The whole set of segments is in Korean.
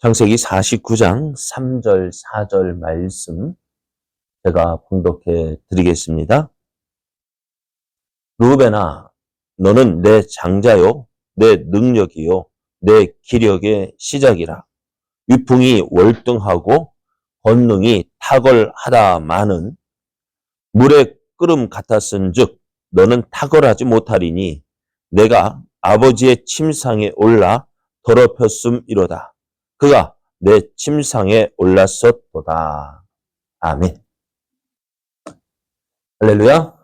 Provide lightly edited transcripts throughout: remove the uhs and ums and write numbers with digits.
창세기 49장 3절, 4절 말씀 제가 봉독해 드리겠습니다. 루벤아, 너는 내 장자요, 내 능력이요, 내 기력의 시작이라. 위풍이 월등하고 권능이 탁월하다마는 물의 끓음 같았은즉 너는 탁월하지 못하리니 내가 아버지의 침상에 올라 더럽혔음이로다. 그가 내 침상에 올랐었도다. 아멘. 할렐루야.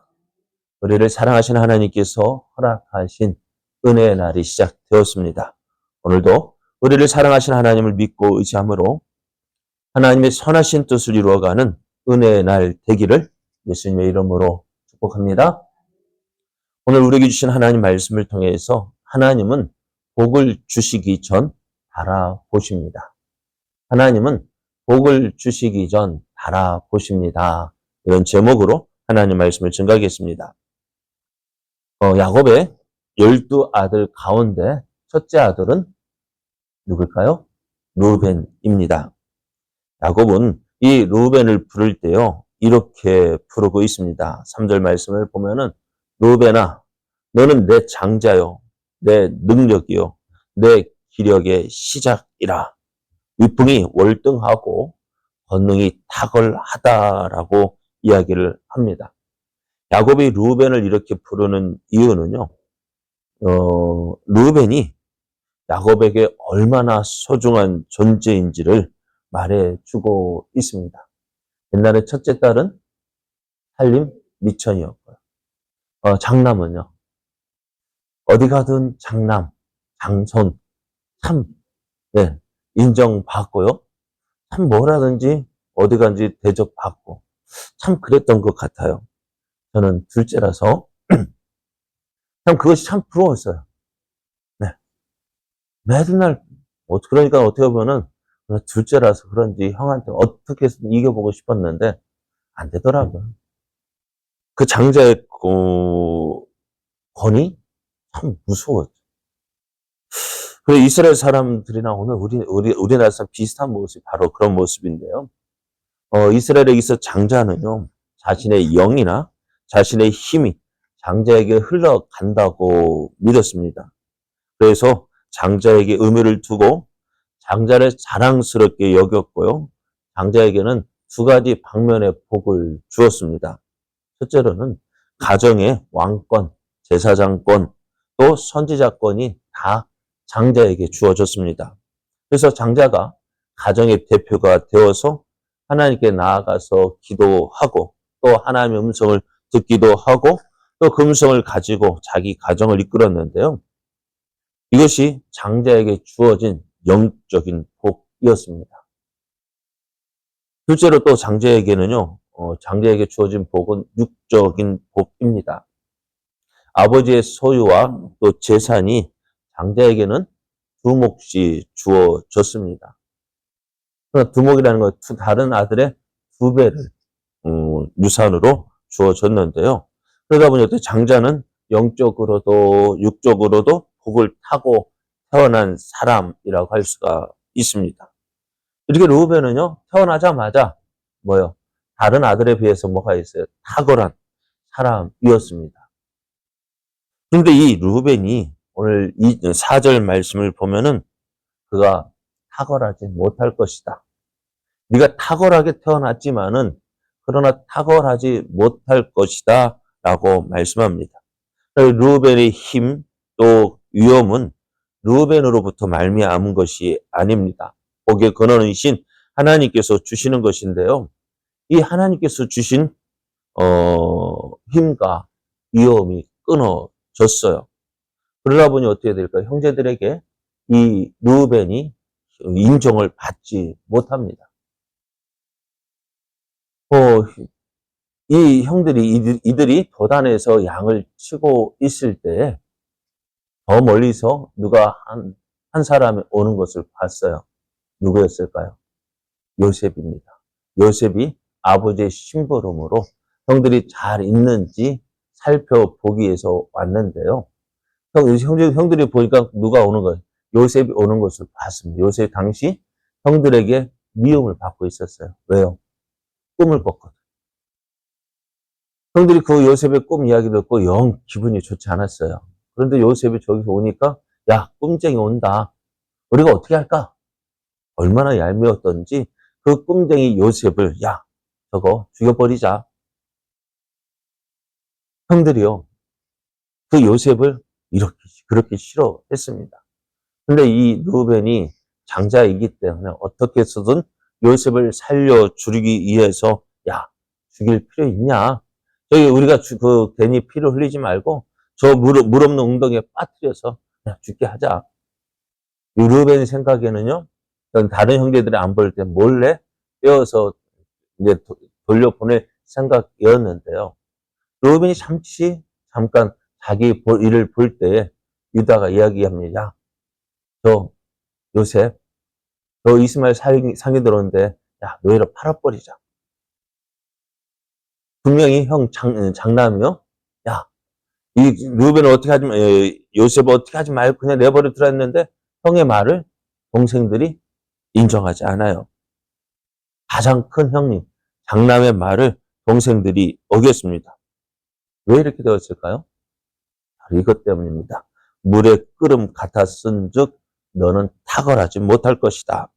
우리를 사랑하신 하나님께서 허락하신 은혜의 날이 시작되었습니다. 오늘도 우리를 사랑하신 하나님을 믿고 의지함으로 하나님의 선하신 뜻을 이루어가는 은혜의 날 되기를 예수님의 이름으로 축복합니다. 오늘 우리에게 주신 하나님 말씀을 통해서 하나님은 복을 주시기 전 바라보십니다. 하나님은 복을 주시기 전 바라보십니다. 이런 제목으로 하나님 말씀을 증거하겠습니다. 야곱의 12아들 가운데 첫째 아들은 누굴까요? 루벤입니다. 야곱은 이 루벤을 부를 때요, 이렇게 부르고 있습니다. 3절 말씀을 보면은, 루벤아, 너는 내 장자요, 내 능력이요, 내 기력의 시작이라. 위풍이 월등하고 권능이 탁월하다라고 이야기를 합니다. 야곱이 루벤을 이렇게 부르는 이유는요, 루벤이 야곱에게 얼마나 소중한 존재인지를 말해주고 있습니다. 옛날에 첫째 딸은 살림 미천이었고요. 장남은요, 어디 가든 장남, 장손, 참, 네, 인정받고요. 참 뭐라든지 어디 간지 대접받고 참 그랬던 것 같아요. 저는 둘째라서 참 그것이 참 부러웠어요. 네. 매날 그러니까 어떻게 보면은 둘째라서 그런지 형한테 어떻게 해서든 이겨보고 싶었는데 안 되더라고요. 그 장자의 권위 참 무서웠죠. 그리고 이스라엘 사람들이나 오늘 우리나라 사람 비슷한 모습이 바로 그런 모습인데요. 이스라엘에 있어 장자는요, 자신의 영이나 자신의 힘이 장자에게 흘러간다고 믿었습니다. 그래서 장자에게 의미를 두고 장자를 자랑스럽게 여겼고요. 장자에게는 두 가지 방면의 복을 주었습니다. 첫째로는 가정의 왕권, 제사장권, 또 선지자권이 다 장자에게 주어졌습니다. 그래서 장자가 가정의 대표가 되어서 하나님께 나아가서 기도하고 또 하나님의 음성을 듣기도 하고 또 그 음성을 가지고 자기 가정을 이끌었는데요. 이것이 장자에게 주어진 영적인 복이었습니다. 둘째로 또 장자에게는요, 장자에게 주어진 복은 육적인 복입니다. 아버지의 소유와 또 재산이 장자에게는 두목씩 주어졌습니다. 두목이라는 건 다른 아들의 2배를 유산으로 주어졌는데요. 그러다 보니 장자는 영적으로도 육적으로도 복을 타고 태어난 사람이라고 할 수가 있습니다. 이렇게 루벤은요, 태어나자마자 다른 아들에 비해서 뭐가 있어요? 탁월한 사람이었습니다. 그런데 이 루벤이 오늘 이 4절 말씀을 보면은 그가 탁월하지 못할 것이다. 네가 탁월하게 태어났지만은 그러나 탁월하지 못할 것이다 라고 말씀합니다. 루벤의 힘 또 위엄은 루벤으로부터 말미암은 것이 아닙니다. 복의 근원이신 하나님께서 주시는 것인데요. 이 하나님께서 주신 힘과 위엄이 끊어졌어요. 그러다 보니 어떻게 될까요? 형제들에게 이 루벤이 인정을 받지 못합니다. 이 형들이 이들이 도단에서 양을 치고 있을 때 더 멀리서 누가 한 사람이 오는 것을 봤어요. 누구였을까요? 요셉입니다. 요셉이 아버지의 심부름으로 형들이 잘 있는지 살펴보기 위해서 왔는데요. 형들이 보니까 누가 오는 거예요? 요셉이 오는 것을 봤습니다. 요셉 당시 형들에게 미움을 받고 있었어요. 왜요? 꿈을 꿨거든. 형들이 그 요셉의 꿈 이야기 듣고 영 기분이 좋지 않았어요. 그런데 요셉이 저기서 오니까 야, 꿈쟁이 온다. 우리가 어떻게 할까? 얼마나 얄미웠던지 그 꿈쟁이 요셉을 야, 저거 죽여버리자. 형들이요. 그 요셉을 이렇게 그렇게 싫어했습니다. 근데 이 루벤이 장자이기 때문에 어떻게 해서든 요셉을 살려주기 위해서 야, 죽일 필요 있냐? 저기 우리가 괜히 피를 흘리지 말고 저 물 없는 웅덩이에 빠뜨려서 그냥 죽게 하자. 이 루벤 생각에는요. 다른 형제들이 안 볼 때 몰래 빼어서 이제 돌려보낼 생각이었는데요. 루벤이 잠깐 자기 일을 볼 때에 유다가 이야기합니다. 저 요셉, 저 이스마엘 상이 들었는데 야, 너희를 팔아버리자. 분명히 형 장남이요. 야, 이 루벤을 어떻게 하지 요셉을 어떻게 하지 말고 그냥 내버려 두었는데 형의 말을 동생들이 인정하지 않아요. 가장 큰 형님, 장남의 말을 동생들이 어겼습니다. 왜 이렇게 되었을까요? 바로 이것 때문입니다. 물의 끓음 같았은즉 너는 탁월하지 못할 것이다.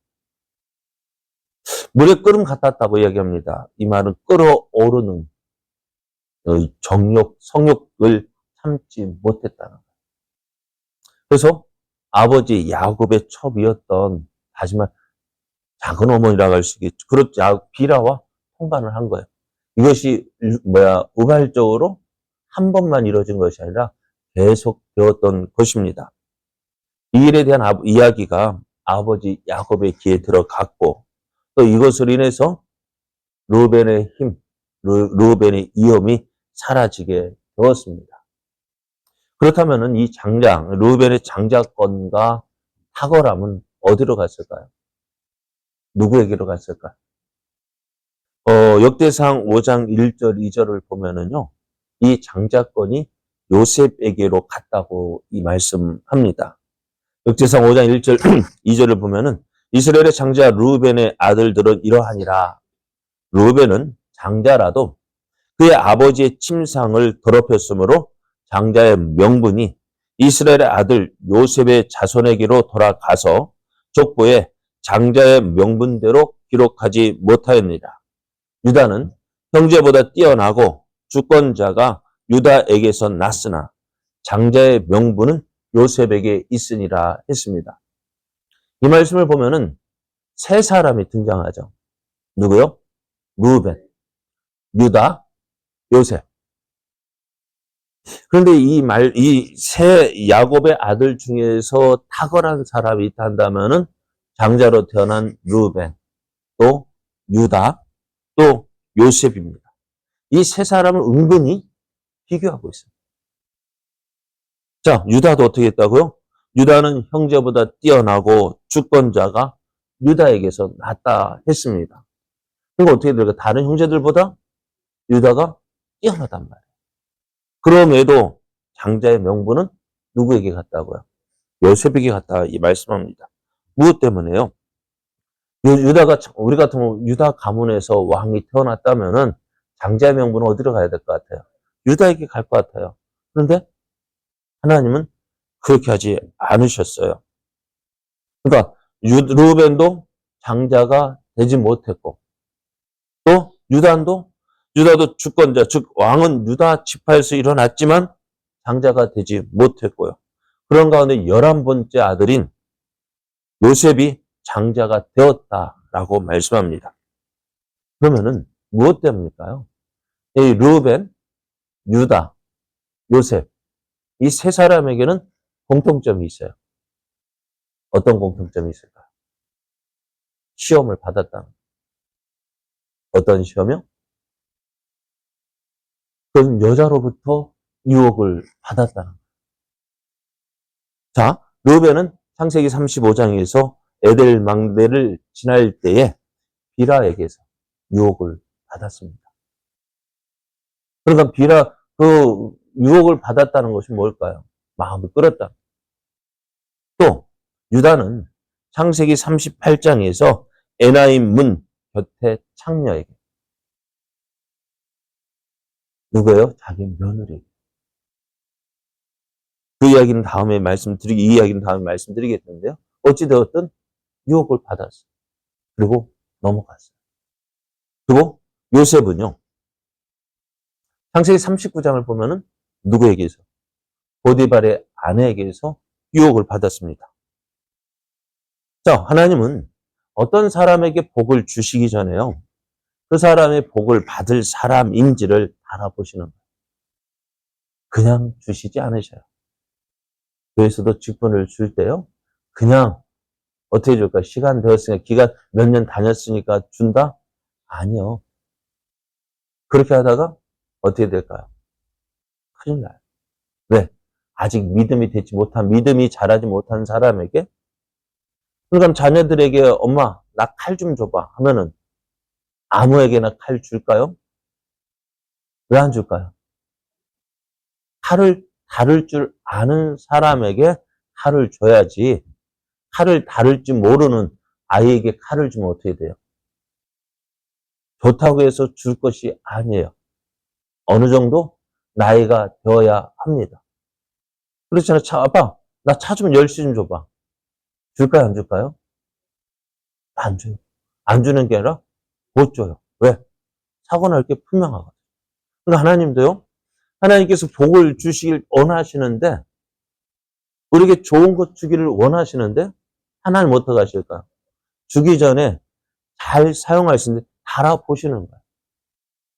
물의 끓음 같았다고 이야기합니다. 이 말은 끓어오르는 정욕, 성욕을 참지 못했다는 거예요. 그래서 아버지 야곱의 첩이었던 하지만 작은 어머니라고 할 수 있겠죠. 그렇지, 비라와 통관을 한 거예요. 이것이 우발적으로 한 번만 이루어진 것이 아니라 계속 되었던 것입니다. 이 일에 대한 이야기가 아버지 야곱의 귀에 들어갔고 또 이것으로 인해서 루벤의 힘, 루벤의 위험이 사라지게 되었습니다. 그렇다면 이 루벤의 장자권과 탁월함은 어디로 갔을까요? 누구에게로 갔을까요? 역대상 5장 1절, 2절을 보면은요, 이 장자권이 요셉에게로 갔다고 이 말씀합니다. 역대상 5장 1절, 2절을 보면은 이스라엘의 장자 루벤의 아들들은 이러하니라. 루벤은 장자라도 그의 아버지의 침상을 더럽혔으므로 장자의 명분이 이스라엘의 아들 요셉의 자손에게로 돌아가서 족보에 장자의 명분대로 기록하지 못하였느니라. 유다는 형제보다 뛰어나고 주권자가 유다에게서 났으나 장자의 명분은 요셉에게 있으니라 했습니다. 이 말씀을 보면은 세 사람이 등장하죠. 누구요? 루벤, 유다, 요셉. 그런데 이 세 야곱의 아들 중에서 탁월한 사람이 있다 한다면은 장자로 태어난 루벤, 또 유다, 또 요셉입니다. 이 세 사람을 은근히 비교하고 있습니다. 자, 유다도 어떻게 했다고요? 유다는 형제보다 뛰어나고 주권자가 유다에게서 낫다 했습니다. 그리고 어떻게 될까? 다른 형제들보다 유다가 뛰어나단 말이에요. 그럼에도 장자의 명분은 누구에게 갔다고요? 요셉에게 갔다 이 말씀합니다. 무엇 때문에요? 우리 같으면 유다 가문에서 왕이 태어났다면은 장자의 명분은 어디로 가야 될 것 같아요? 유다에게 갈 것 같아요. 그런데 하나님은 그렇게 하지 않으셨어요. 그러니까 루벤도 장자가 되지 못했고 또 유다도 주권자, 즉 왕은 유다 지파에서 일어났지만 장자가 되지 못했고요. 그런 가운데 11번째 아들인 요셉이 장자가 되었다라고 말씀합니다. 그러면은 무엇 때문일까요? 이 루벤, 유다, 요셉 이 세 사람에게는 공통점이 있어요. 어떤 공통점이 있을까요? 시험을 받았다. 어떤 시험이요? 그건 여자로부터 유혹을 받았다는 거예요. 자, 르벤은 창세기 35장에서 에델 망대를 지날 때에 비라에게서 유혹을 받았습니다. 그러니까 그 유혹을 받았다는 것이 뭘까요? 마음이 끓었다. 또 유다는 창세기 38장에서 에나임 문 곁에 창녀에게. 누구예요? 자기 며느리. 이 이야기는 다음에 말씀드리겠는데요. 어찌되었든 유혹을 받았어요. 그리고 넘어갔어요. 그리고 요셉은요. 창세기 39장을 보면은 누구에게서? 보디발의 아내에게서 유혹을 받았습니다. 자, 하나님은 어떤 사람에게 복을 주시기 전에요. 그 사람의 복을 받을 사람인지를 알아보시는 거예요. 그냥 주시지 않으셔요. 교회에서도 직분을 줄 때요. 그냥 어떻게 줄까? 시간 되었으니까, 기간 몇 년 다녔으니까 준다? 아니요. 그렇게 하다가 어떻게 될까요? 큰일 나요. 왜? 아직 믿음이 자라지 못한 사람에게, 그러니까 자녀들에게 엄마, 나 칼 좀 줘봐 하면은 아무에게나 칼 줄까요? 왜 안 줄까요? 칼을 다룰 줄 아는 사람에게 칼을 줘야지, 칼을 다룰 줄 모르는 아이에게 칼을 주면 어떻게 돼요? 좋다고 해서 줄 것이 아니에요. 어느 정도 나이가 되어야 합니다. 그렇잖아요. 아빠, 나 차 좀 열쇠 좀 줘봐. 줄까요, 안 줄까요? 안 줘요. 안 주는 게 아니라 못 줘요. 왜? 사고 날 게 분명하거든요. 그러니까 하나님도요, 하나님께서 복을 주시길 원하시는데, 우리에게 좋은 것 주기를 원하시는데, 하나님 어떻게 하실까요? 주기 전에 잘 사용할 수 있는데, 달아보시는 거예요.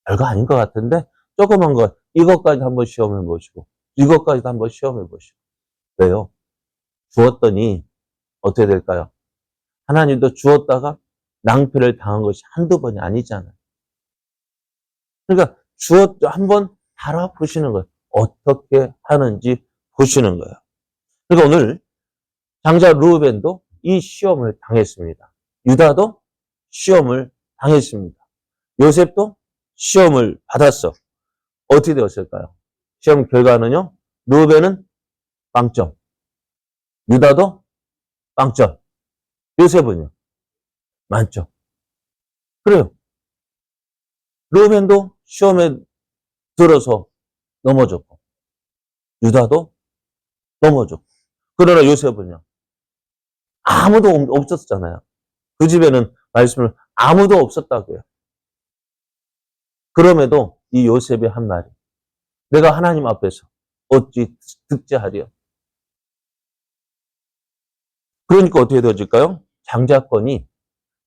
별거 아닌 것 같은데, 조그만 것, 이것까지 한번 시험해 보시고, 이것까지도 한번 시험해 보시고. 왜요? 주었더니, 어떻게 될까요? 하나님도 주었다가 낭패를 당한 것이 한두 번이 아니잖아요. 그러니까 한번 달아보시는 거예요. 어떻게 하는지 보시는 거예요. 그러니까 오늘 장자 르우벤도 이 시험을 당했습니다. 유다도 시험을 당했습니다. 요셉도 시험을 받았어. 어떻게 되었을까요? 시험 결과는요. 르우벤은 빵점, 유다도 빵점, 요셉은요 만점. 그래요. 르우벤도 시험에 들어서 넘어졌고, 유다도 넘어졌고. 그러나 요셉은요 아무도 없었잖아요. 그 집에는 말씀을 아무도 없었다고요. 그럼에도 이 요셉의 한 말이, 내가 하나님 앞에서 어찌 득제하리요. 그러니까 어떻게 되어질까요? 장자권이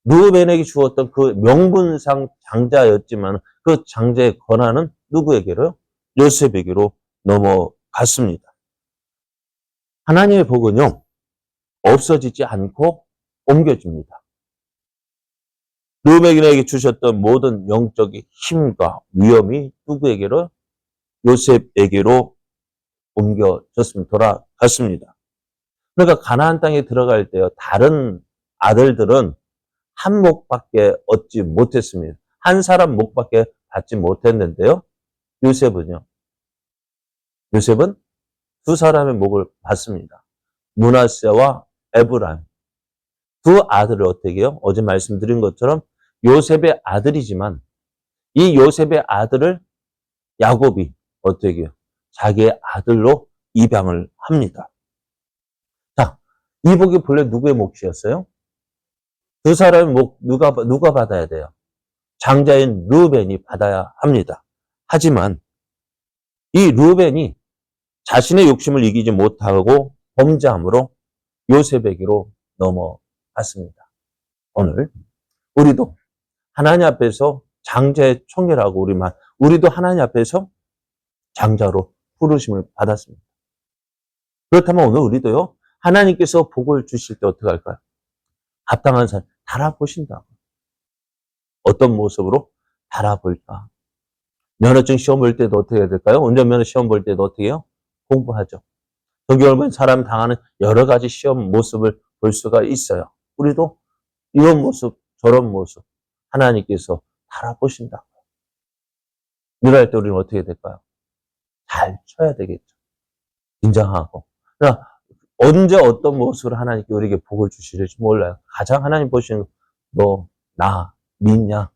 르우벤에게 주었던 그 명분상 장자였지만 그 장자의 권한은 누구에게로요? 요셉에게로 넘어갔습니다. 하나님의 복은요, 없어지지 않고 옮겨집니다. 르우벤에게 주셨던 모든 영적인 힘과 위엄이 누구에게로? 요셉에게로 옮겨졌습니다. 돌아갔습니다. 그러니까 가나안 땅에 들어갈 때요, 다른 아들들은 한 목밖에 얻지 못했습니다. 한 사람 목밖에 받지 못했는데요. 요셉은요. 요셉은 두 사람의 목을 받습니다. 므낫세와 에브라임. 두 아들을 어떻게 해요? 어제 말씀드린 것처럼 요셉의 아들이지만 이 요셉의 아들을 야곱이 어떻게 해요? 자기의 아들로 입양을 합니다. 자, 이 복이 본래 누구의 몫이었어요? 두 사람의 목 누가 받아야 돼요? 장자인 르우벤이 받아야 합니다. 하지만 이 르우벤이 자신의 욕심을 이기지 못하고 범죄함으로 요셉에게로 넘어갔습니다. 오늘 우리도 하나님 앞에서 장자의 총회라고 우리도 하나님 앞에서 장자로 부르심을 받았습니다. 그렇다면 오늘 우리도요, 하나님께서 복을 주실 때 어떻게 할까요? 합당한 사람 달아보신다고. 어떤 모습으로 달아볼까? 면허증 시험 볼 때도 어떻게 해야 될까요? 운전면허 시험 볼 때도 어떻게 해요? 공부하죠. 성경을 보면 사람 당하는 여러 가지 시험 모습을 볼 수가 있어요. 우리도 이런 모습, 저런 모습 하나님께서 달아보신다. 이럴 때 우리는 어떻게 될까요? 잘 쳐야 되겠죠. 긴장하고. 그러나 언제 어떤 모습으로 하나님께 우리에게 복을 주실지 몰라요. 가장 하나님 보시는 거, 너 나 믿냐?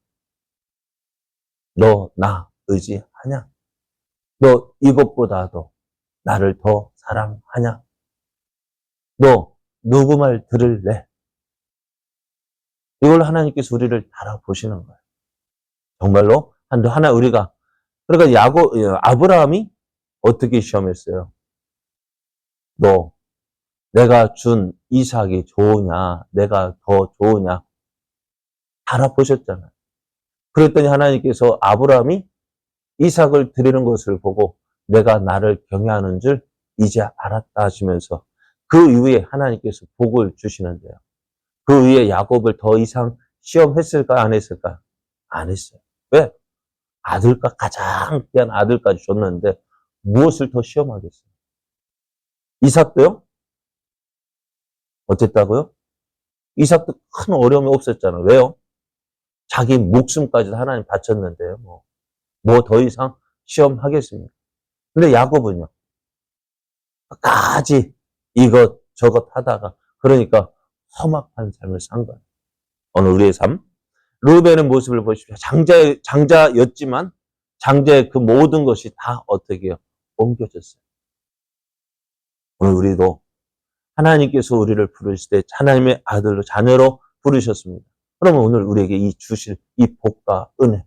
너 나 의지하냐? 너 이것보다도 나를 더 사랑하냐? 너 누구 말 들을래? 이걸 하나님께서 우리를 달아보시는 거예요. 정말로 하나 우리가 그러니까 아브라함이 어떻게 시험했어요? 너 내가 준 이삭이 좋으냐? 내가 더 좋으냐? 달아보셨잖아요. 그랬더니 하나님께서 아브라함이 이삭을 드리는 것을 보고 내가 나를 경외하는 줄 이제 알았다 하시면서 그 이후에 하나님께서 복을 주시는데요. 그 위에 야곱을 더 이상 시험했을까 안 했을까? 안 했어요. 왜? 아들과 가장 귀한 아들까지 줬는데 무엇을 더 시험하겠어요? 이삭도요? 어쨌다고요? 이삭도 큰 어려움이 없었잖아요. 왜요? 자기 목숨까지 하나님 바쳤는데요. 뭐 더 이상 시험하겠습니까? 근데 야곱은요? 끝까지 이것 저것 하다가 그러니까 험악한 삶을 산 거예요. 오늘 우리의 삶. 르우벤의 모습을 보십시오. 장자였지만 장자의 그 모든 것이 다 어떻게 해요? 옮겨졌어요. 오늘 우리도 하나님께서 우리를 부르실 때 하나님의 아들로 자녀로 부르셨습니다. 그러면 오늘 우리에게 이 주실 이 복과 은혜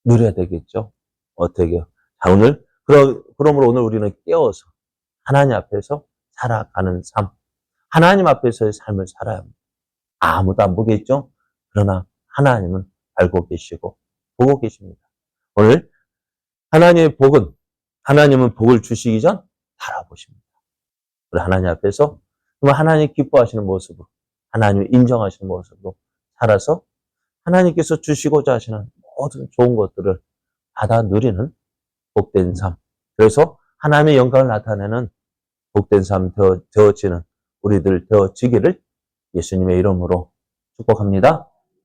누려야 되겠죠? 어떻게 해요? 자, 그러므로 오늘 우리는 깨어서 하나님 앞에서 살아가는 삶, 하나님 앞에서의 삶을 살아야 합니다. 아무도 안 보겠죠? 그러나 하나님은 알고 계시고 보고 계십니다. 오늘 하나님은 복을 주시기 전 바라보십니다. 우리 하나님 앞에서 하나님 기뻐하시는 모습으로, 하나님을 인정하시는 모습으로 살아서 하나님께서 주시고자 하시는 모든 좋은 것들을 받아 누리는 복된 삶. 그래서 하나님의 영광을 나타내는 복된 삶 되어지는 우리들 되어지기를 예수님의 이름으로 축복합니다.